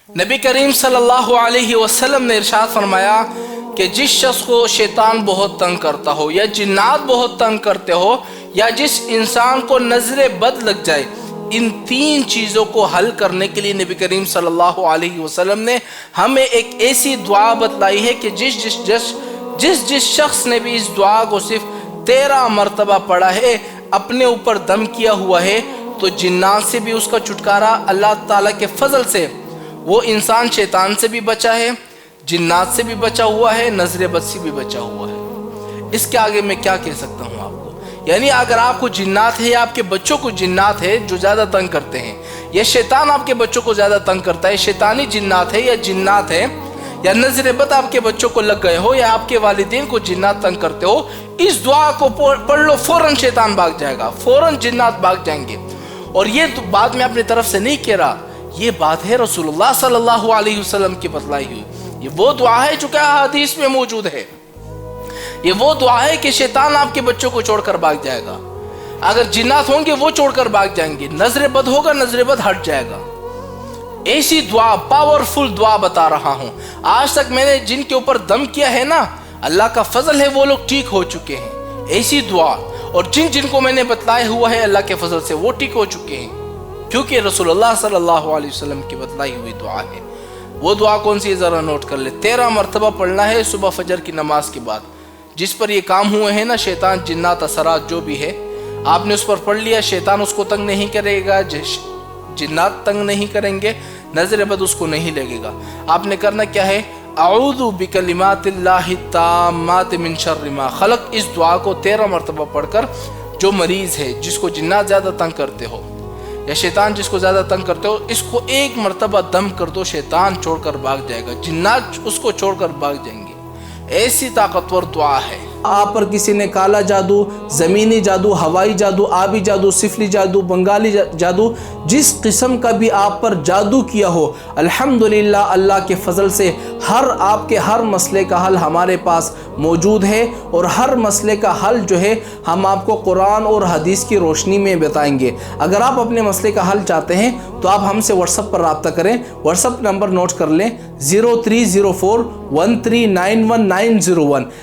नबी करीम सल्लल्लाहु अलैहि वसल्लम ने इरशाद फरमाया कि जिस शख्स को शैतान बहुत तंग करता हो या जिन्नात बहुत तंग करते हो या जिस इंसान को नजर बद लग जाए, इन तीन चीज़ों को हल करने के लिए नबी करीम सल्लल्लाहु अलैहि वसल्लम ने हमें एक ऐसी दुआ बतलाई है कि जिस शख्स ने भी इस दुआ को सिर्फ 13 मरतबा पढ़ा है, अपने ऊपर दम किया हुआ है, तो जिन्नात से भी उसका छुटकारा अल्लाह ताला के फजल से, वो इंसान शैतान से भी बचा है, जिन्नात से भी बचा हुआ है, नजर बद से भी बचा हुआ है। इसके आगे मैं क्या कह सकता हूँ आपको? यानी अगर आपको जिन्नात है या आपके बच्चों को जिन्नात है जो ज़्यादा तंग करते हैं, या शैतान आपके बच्चों को ज़्यादा तंग करता है, शैतानी जिन्नात है या जिन्नात है, या नजर बद आपके बच्चों को लग गए हो, या आपके वालिदैन को जिन्नात तंग करते हो, इस दुआ को पढ़ लो, फौरन शैतान भाग जाएगा, फौरन जिन्नात भाग जाएंगे। और ये बात मैं अपनी तरफ से नहीं कह रहा, ये बात है रसूलुल्लाह सल्लल्लाहु अलैहि वसल्लम की बतलाई हुई। ये वो दुआ है जो कि हदीस में मौजूद है। ये वो दुआ है कि शैतान आपके बच्चों को छोड़कर भाग जाएगा, अगर जिन्नात होंगे वो छोड़कर भाग जाएंगे, नजर बद होगा, नजर बद हट जाएगा। ऐसी दुआ, पावरफुल दुआ बता रहा हूं। आज तक मैंने जिनके ऊपर दम किया है ना, अल्लाह का फजल है, वो लोग ठीक हो चुके हैं। ऐसी दुआ, और जिनको मैंने बतलाया हुआ है अल्लाह के फजल से, वो ठीक हो चुके हैं, क्योंकि रसूलुल्लाह सल्लल्लाहु अलैहि वसल्लम की बतलाई हुई दुआ है। वो दुआ कौन सी है जरा नोट कर ले। 13 मरतबा पढ़ना है सुबह फजर की नमाज के बाद। जिस पर ये काम हुए हैं ना, शैतान जिन्नात असरात जो भी है, आपने उस पर पढ़ लिया, शैतान उसको तंग नहीं करेगा, जिन्नात तंग नहीं करेंगे, नजर बद उसको नहीं लगेगा। आपने करना क्या है, अऊज़ु बिकलिमातिल्लाहि ताम्माति मिन शर्रि मा खलक, इस दुआ को 13 मरतबा पढ़कर जो मरीज है, जिसको जिन्नात ज़्यादा तंग करते हो या शैतान जिसको ज़्यादा तंग करते हो, इसको 1 मरतबा दम कर दो, शैतान छोड़कर भाग जाएगा, जिन्नात उसको छोड़कर भाग जाएंगे। ऐसी ताकतवर दुआ है। आप पर किसी ने काला जादू, ज़मीनी जादू, हवाई जादू, आबी जादू, सिफली जादू, बंगाली जादू, जिस किस्म का भी आप पर जादू किया हो, अल्हम्दुलिल्लाह अल्लाह के फजल से आपके हर मसले का हल हमारे पास मौजूद है। और हर मसले का हल जो है हम आपको कुरान और हदीस की रोशनी में बताएंगे। अगर आप अपने मसले का हल चाहते हैं तो आप हमसे व्हाट्सएप पर रब्ता करें। व्हाट्सएप नंबर नोट कर लें, 0304139191।